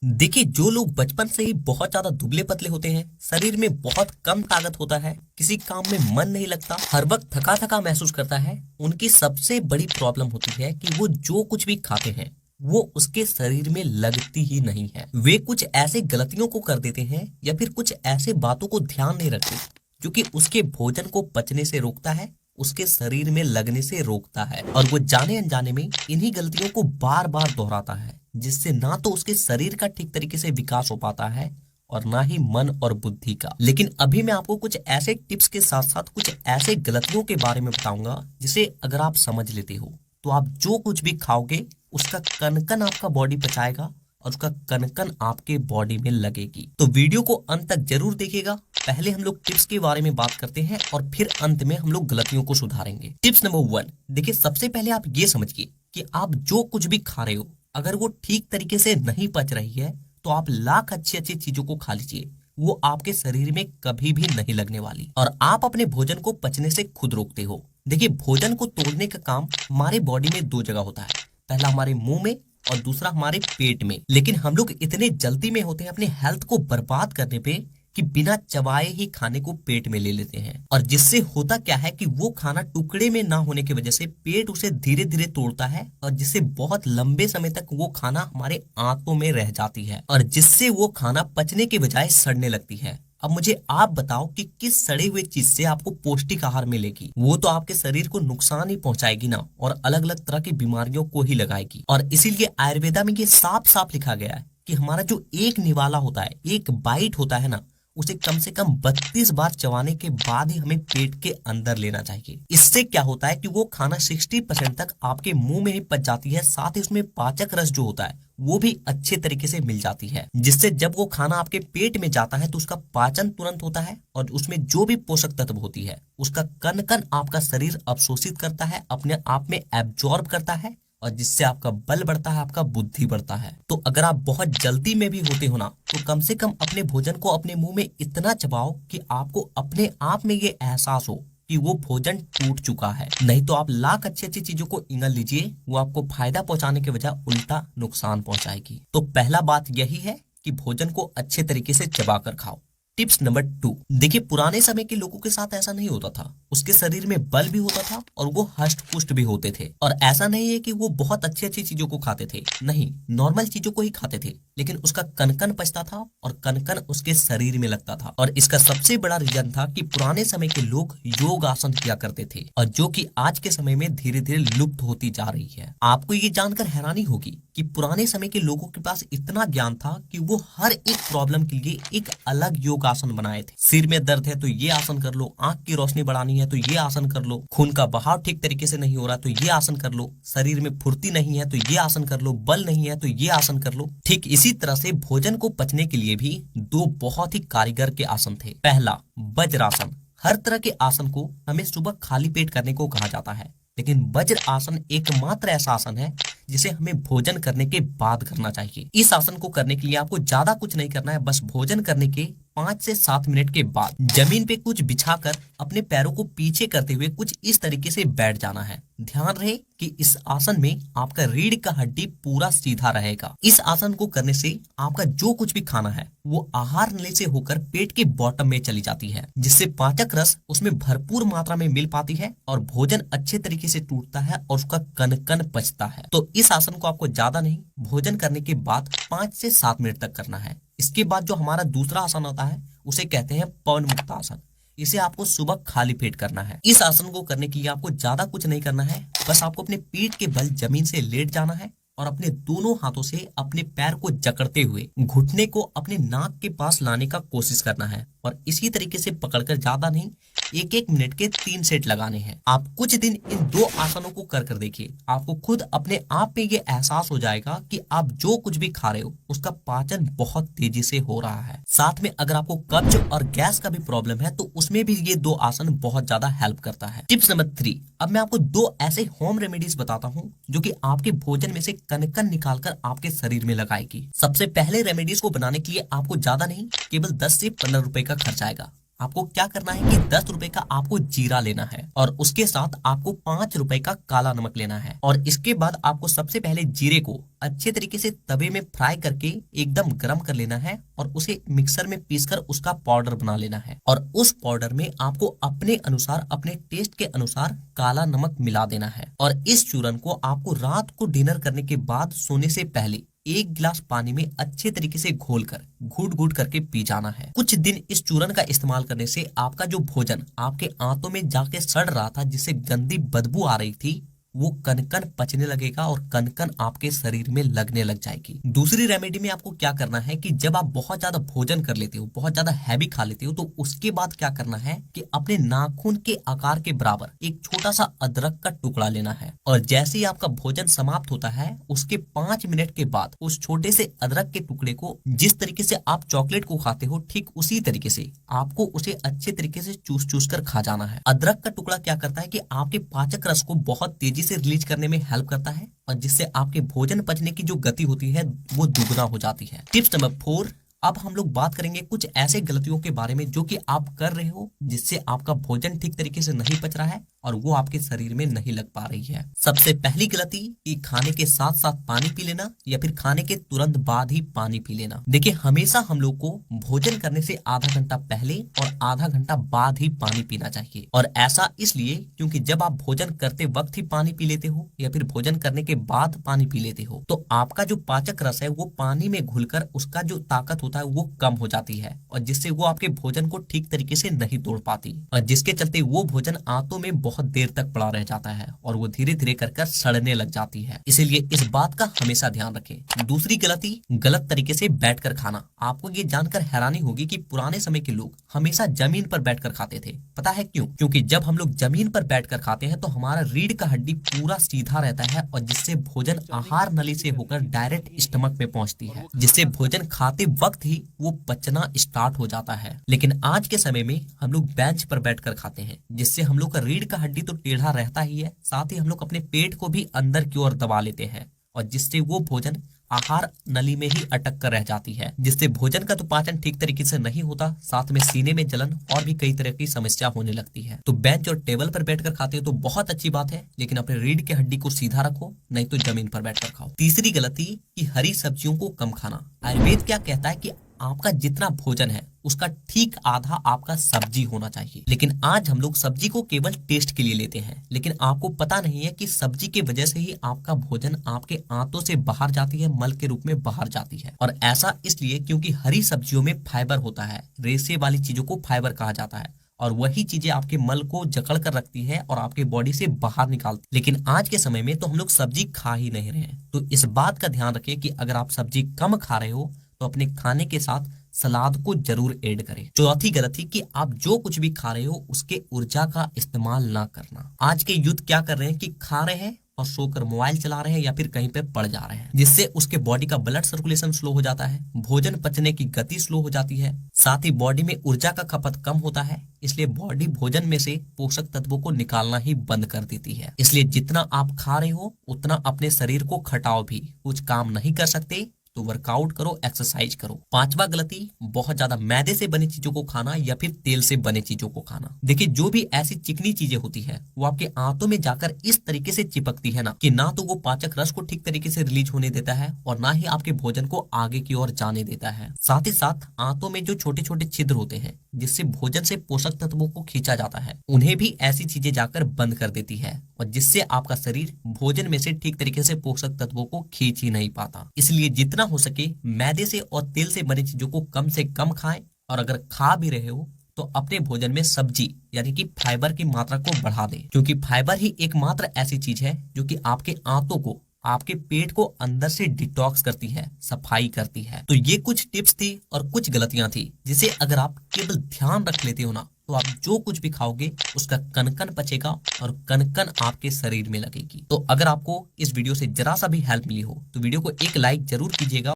देखिए, जो लोग बचपन से ही बहुत ज्यादा दुबले पतले होते हैं, शरीर में बहुत कम ताकत होता है, किसी काम में मन नहीं लगता, हर वक्त थका थका महसूस करता है, उनकी सबसे बड़ी प्रॉब्लम होती है कि वो जो कुछ भी खाते हैं वो उसके शरीर में लगती ही नहीं है। वे कुछ ऐसे गलतियों को कर देते हैं या फिर कुछ ऐसे बातों को ध्यान नहीं रखते जो कि उसके भोजन को पचने से रोकता है, उसके शरीर में लगने से रोकता है, और वो जाने अनजाने में इन्हीं गलतियों को बार बार दोहराता है, जिससे ना तो उसके शरीर का ठीक तरीके से विकास हो पाता है और ना ही मन और बुद्धि का। लेकिन अभी मैं आपको कुछ ऐसे टिप्स के साथ साथ कुछ ऐसे गलतियों के बारे में बताऊंगा जिसे अगर आप समझ लेते हो तो आप जो कुछ भी खाओगे उसका कण कण आपका बॉडी पचाएगा और उसका कण कण आपके बॉडी में लगेगी। तो वीडियो को अंत तक जरूर देखिएगा। पहले हम लोग टिप्स के बारे में बात करते हैं और फिर अंत में हम लोग गलतियों को सुधारेंगे। टिप्स नंबर 1, देखिए, सबसे पहले आप ये समझिए कि आप जो कुछ भी खा रहे हो अगर वो ठीक तरीके से नहीं पच रही है तो आप लाख अच्छी अच्छी चीजों को खा लीजिए, वो आपके शरीर में कभी भी नहीं लगने वाली और आप अपने भोजन को पचने से खुद रोकते हो। देखिए, भोजन को तोड़ने का काम हमारे बॉडी में दो जगह होता है, पहला हमारे मुंह में और दूसरा हमारे पेट में। लेकिन हम लोग इतने जल्दी में होते हैं अपने हेल्थ को बर्बाद करने पे कि बिना चबाए ही खाने को पेट में ले लेते हैं, और जिससे होता क्या है कि वो खाना टुकड़े में ना होने की वजह से पेट उसे धीरे धीरे तोड़ता है और जिससे बहुत लंबे समय तक वो खाना हमारे आंतों में रह जाती है और जिससे वो खाना पचने के बजाय सड़ने लगती है। अब मुझे आप बताओ कि किस सड़े हुए चीज से आपको पौष्टिक आहार मिलेगी? वो तो आपके शरीर को नुकसान ही पहुंचाएगी ना, और अलग अलग तरह की बीमारियों को ही लगाएगी। और इसीलिए आयुर्वेदा में ये साफ साफ लिखा गया है कि हमारा जो एक निवाला होता है, एक बाइट होता है ना, उसे कम से कम 32 बार चबाने के बाद ही हमें पेट के अंदर लेना चाहिए। इससे क्या होता है कि वो खाना 60% तक आपके मुंह में ही पच जाती है, साथ ही उसमें पाचक रस जो होता है वो भी अच्छे तरीके से मिल जाती है, जिससे जब वो खाना आपके पेट में जाता है तो उसका पाचन तुरंत होता है और उसमें जो भी पोषक तत्व होती है उसका कण कण आपका शरीर अवशोषित करता है, अपने आप में एब्जॉर्ब करता है, और जिससे आपका बल बढ़ता है, आपका बुद्धि बढ़ता है। तो अगर आप बहुत जल्दी में भी होते हो ना तो कम से कम अपने भोजन को अपने मुंह में इतना चबाओ कि आपको अपने आप में ये एहसास हो कि वो भोजन टूट चुका है। नहीं तो आप लाख अच्छी अच्छी चीजों को इंगल लीजिए, वो आपको फायदा पहुंचाने के बजाय उल्टा नुकसान पहुंचाएगी। तो पहला बात यही है कि भोजन को अच्छे तरीके से चबा कर खाओ। टिप्स नंबर 2, देखिए, पुराने समय के लोगों के साथ ऐसा नहीं होता था, उसके शरीर में बल भी होता था और वो हष्ट पुष्ट भी होते थे। और ऐसा नहीं है कि वो बहुत अच्छी अच्छी चीजों को खाते थे, नहीं, नॉर्मल चीजों को ही खाते थे, लेकिन उसका कनकन पचता था और कनकन उसके शरीर में लगता था। और इसका सबसे बड़ा रीजन था कि पुराने समय के लोग योग आसन किया करते थे, और जो कि आज के समय में धीरे धीरे लुप्त होती जा रही है। आपको ये जानकर हैरानी होगी कि पुराने समय के लोगों के पास इतना ज्ञान था कि वो हर एक प्रॉब्लम के लिए एक अलग योग आसन बनाए थे। सिर में दर्द है तो ये आसन कर लो, आंख की रोशनी बढ़ानी है तो ये आसन कर लो, खून का बहाव ठीक तरीके से नहीं हो रहा तो ये आसन कर लो, शरीर में फुर्ती नहीं है तो ये आसन कर लो, बल नहीं है तो ये आसन कर लो। ठीक इसी तरह से भोजन को पचने के लिए भी दो बहुत ही कारीगर के आसन थे। पहला, वज्रासन। हर तरह के आसन को हमें सुबह खाली पेट करने को कहा जाता है, लेकिन वज्र आसन एकमात्र ऐसा आसन है जिसे हमें भोजन करने के बाद करना चाहिए। इस आसन को करने के लिए आपको ज्यादा कुछ नहीं करना है, बस भोजन करने के 5 से 7 मिनट के बाद जमीन पे कुछ बिछाकर अपने पैरों को पीछे करते हुए कुछ इस तरीके से बैठ जाना है। ध्यान रहे कि इस आसन में आपका रीढ़ का हड्डी पूरा सीधा रहेगा। इस आसन को करने से आपका जो कुछ भी खाना है वो आहार नली से होकर पेट के बॉटम में चली जाती है, जिससे पाचक रस उसमें भरपूर मात्रा में मिल पाती है और भोजन अच्छे तरीके से टूटता है और उसका कण कण पचता है। तो इस आसन को आपको ज्यादा नहीं, भोजन करने के बाद 5 से 7 मिनट तक करना है। इसके बाद जो हमारा दूसरा आसन होता है उसे कहते हैं पवन मुक्त आसन। इसे आपको सुबह खाली पेट करना है। इस आसन को करने के लिए आपको ज्यादा कुछ नहीं करना है, बस आपको अपने पीठ के बल जमीन से लेट जाना है और अपने दोनों हाथों से अपने पैर को जकड़ते हुए घुटने को अपने नाक के पास लाने का कोशिश करना है, और इसी तरीके से पकड़कर ज्यादा नहीं, 1-1 मिनट के 3 सेट लगाने हैं। आप कुछ दिन इन 2 आसनों को कर कर देखिए, आपको खुद अपने आप में ये एहसास हो जाएगा कि आप जो कुछ भी खा रहे हो उसका पाचन बहुत तेजी से हो रहा है। साथ में अगर आपको कब्ज और गैस का भी प्रॉब्लम है तो उसमें भी ये 2 आसन बहुत ज्यादा हेल्प करता है। टिप्स नंबर 3, अब मैं आपको 2 ऐसे होम रेमेडीज बताता हूँ जो कि आपके भोजन में से कण कण निकालकर आपके शरीर में लगाएगी। सबसे पहले रेमेडीज को बनाने के लिए आपको ज्यादा नहीं, केवल 10 से 15 रुपए का खर्च आएगा। आपको क्या करना है कि 10 रुपए का आपको जीरा लेना है और उसके साथ आपको 5 रुपए का काला नमक लेना है। और इसके बाद आपको सबसे पहले जीरे को अच्छे तरीके से तवे में फ्राई करके एकदम गर्म कर लेना है और उसे मिक्सर में पीसकर उसका पाउडर बना लेना है। और उस पाउडर में आपको अपने अनुसार, अपने टेस्ट के अनुसार काला नमक मिला देना है। और इस चूरन को आपको रात को डिनर करने के बाद सोने से पहले 1 गिलास पानी में अच्छे तरीके से घोलकर घूट घूट करके पी जाना है। कुछ दिन इस चूरन का इस्तेमाल करने से आपका जो भोजन आपके आंतों में जाके सड़ रहा था, जिससे गंदी बदबू आ रही थी, वो कन कन पचने लगेगा और कन कन आपके शरीर में लगने लग जाएगी। दूसरी रेमेडी में आपको क्या करना है कि जब आप बहुत ज्यादा भोजन कर लेते हो, बहुत ज्यादा हैवी खा लेते हो, तो उसके बाद क्या करना है कि अपने नाखून के आकार के बराबर एक छोटा सा अदरक का टुकड़ा लेना है। और जैसे ही आपका भोजन समाप्त होता है, उसके 5 मिनट के बाद उस छोटे से अदरक के टुकड़े को, जिस तरीके से आप चॉकलेट को खाते हो, ठीक उसी तरीके से आपको उसे अच्छे तरीके से चूस चूस कर खा जाना है। अदरक का टुकड़ा क्या करता है कि आपके पाचक रस को बहुत तेजी से रिलीज करने में हेल्प करता है और जिससे आपके भोजन पचने की जो गति होती है वो दुगना हो जाती है। टिप्स नंबर 4, अब हम लोग बात करेंगे कुछ ऐसे गलतियों के बारे में जो कि आप कर रहे हो, जिससे आपका भोजन ठीक तरीके से नहीं पच रहा है और वो आपके शरीर में नहीं लग पा रही है। सबसे पहली गलती कि खाने के साथ साथ पानी पी लेना या फिर खाने के तुरंत बाद ही पानी पी लेना। देखिए, हमेशा हम लोग को भोजन करने से आधा घंटा पहले और आधा घंटा बाद ही पानी पीना चाहिए। और ऐसा इसलिए क्योंकि जब आप भोजन करते वक्त ही पानी पी लेते हो या फिर भोजन करने के बाद पानी पी लेते हो, तो आपका जो पाचक रस है वो पानी में घुलकर उसका जो ताकत होता है वो कम हो जाती है और जिससे वो आपके भोजन को ठीक तरीके से नहीं तोड़ पाती और जिसके चलते वो भोजन आंतों में बहुत देर तक पड़ा रह जाता है और वो धीरे धीरे कर सड़ने लग जाती है। इसीलिए इस बात का हमेशा ध्यान रखें। दूसरी गलती, गलत तरीके से बैठकर खाना। आपको ये जानकर हैरानी होगी कि पुराने समय के लोग हमेशा जमीन पर बैठकर खाते थे। पता है क्यों? क्योंकि जब हम लोग जमीन पर बैठकर खाते हैं तो हमारा रीढ़ का हड्डी पूरा सीधा रहता है और जिससे भोजन आहार नली से होकर डायरेक्ट स्टमक में पहुंचती है, जिससे भोजन खाते वक्त ही वो पचना स्टार्ट हो जाता है। लेकिन आज के समय में हम लोग बेंच पर बैठकर खाते हैं, जिससे हम लोग का रीढ़ का हड्डी तो टेढ़ा रहता ही है, साथ ही हम लोग अपने पेट को भी अंदर की ओर दबा लेते हैं और जिससे वो भोजन आहार नली में ही अटक कर रह जाती है, जिससे भोजन का तो पाचन ठीक तरीके से नहीं होता, साथ में सीने में जलन और भी कई तरह की समस्या होने लगती है। तो बेंच और टेबल पर बैठकर खाते हो तो बहुत अच्छी बात है, लेकिन अपने रीढ़ के हड्डी को सीधा रखो, नहीं तो जमीन पर बैठकर खाओ। तीसरी गलती कि हरी सब्जियों को कम खाना। आयुर्वेद क्या कहता है कि आपका जितना भोजन है उसका ठीक आधा आपका सब्जी होना चाहिए। लेकिन आज हम लोग सब्जी को केवल टेस्ट के लिए लेते हैं, लेकिन आपको पता नहीं है कि सब्जी की वजह से ही आपका भोजन आपके आंतों से बाहर जाती है, मल के रूप में बाहर जाती है। और ऐसा इसलिए क्योंकि हरी सब्जियों में फाइबर होता है, रेशे वाली चीजों को फाइबर कहा जाता है और वही चीजें आपके मल को जकड़ कर रखती है और आपके बॉडी से बाहर निकालती। लेकिन आज के समय में तो हम लोग सब्जी खा ही नहीं रहे। तो इस बात का ध्यान रखें कि अगर आप सब्जी कम खा रहे हो तो अपने खाने के साथ सलाद को जरूर ऐड करें। चौथी गलती कि आप जो कुछ भी खा रहे हो उसके ऊर्जा का इस्तेमाल ना करना। आज के यूथ क्या कर रहे हैं कि खा रहे हैं और सोकर मोबाइल चला रहे हैं या फिर कहीं पे पड़ जा रहे हैं, जिससे उसके बॉडी का ब्लड सर्कुलेशन स्लो हो जाता है, भोजन पचने की गति स्लो हो जाती है, साथ ही बॉडी में ऊर्जा का खपत कम होता है। इसलिए बॉडी भोजन में से पोषक तत्वों को निकालना ही बंद कर देती है। इसलिए जितना आप खा रहे हो उतना अपने शरीर को खटाओ भी। कुछ काम नहीं कर सकते तो वर्कआउट करो, एक्सरसाइज करो। पांचवा गलती, बहुत ज्यादा मैदे से बनी चीजों को खाना या फिर तेल से बने चीजों को खाना। देखिए, जो भी ऐसी चिकनी चीजें होती है वो आपके आंतों में जाकर इस तरीके से चिपकती है ना कि ना तो वो पाचक रस को ठीक तरीके से रिलीज होने देता है और ना ही आपके भोजन को आगे की ओर जाने देता है। साथ ही साथ आंतों में जो छोटे छोटे छिद्र होते हैं जिससे भोजन से पोषक तत्वों को खींचा जाता है, उन्हें भी ऐसी चीजें जाकर बंद कर देती है और जिससे आपका शरीर भोजन में से ठीक तरीके से पोषक तत्वों को खींच ही नहीं पाता। इसलिए जितना हो सके मैदे से और तेल से बनी चीजों को कम से कम खाएं और अगर खा भी रहे हो तो अपने भोजन में सब्जी यानी कि फाइबर की मात्रा को बढ़ा दें, क्योंकि फाइबर ही एकमात्र ऐसी चीज है जो कि आपके आंतों को, आपके पेट को अंदर से डिटॉक्स करती है, सफाई करती है। तो ये कुछ टिप्स थी और कुछ गलतियां थी जिसे अगर आप केवल ध्यान रख लेते हो ना तो आप जो कुछ भी खाओगे उसका कन कन पचेगा और कन कन आपके शरीर में लगेगी। तो अगर आपको इस वीडियो से जरा सा भी हेल्प मिली हो तो वीडियो को एक लाइक जरूर कीजिएगा।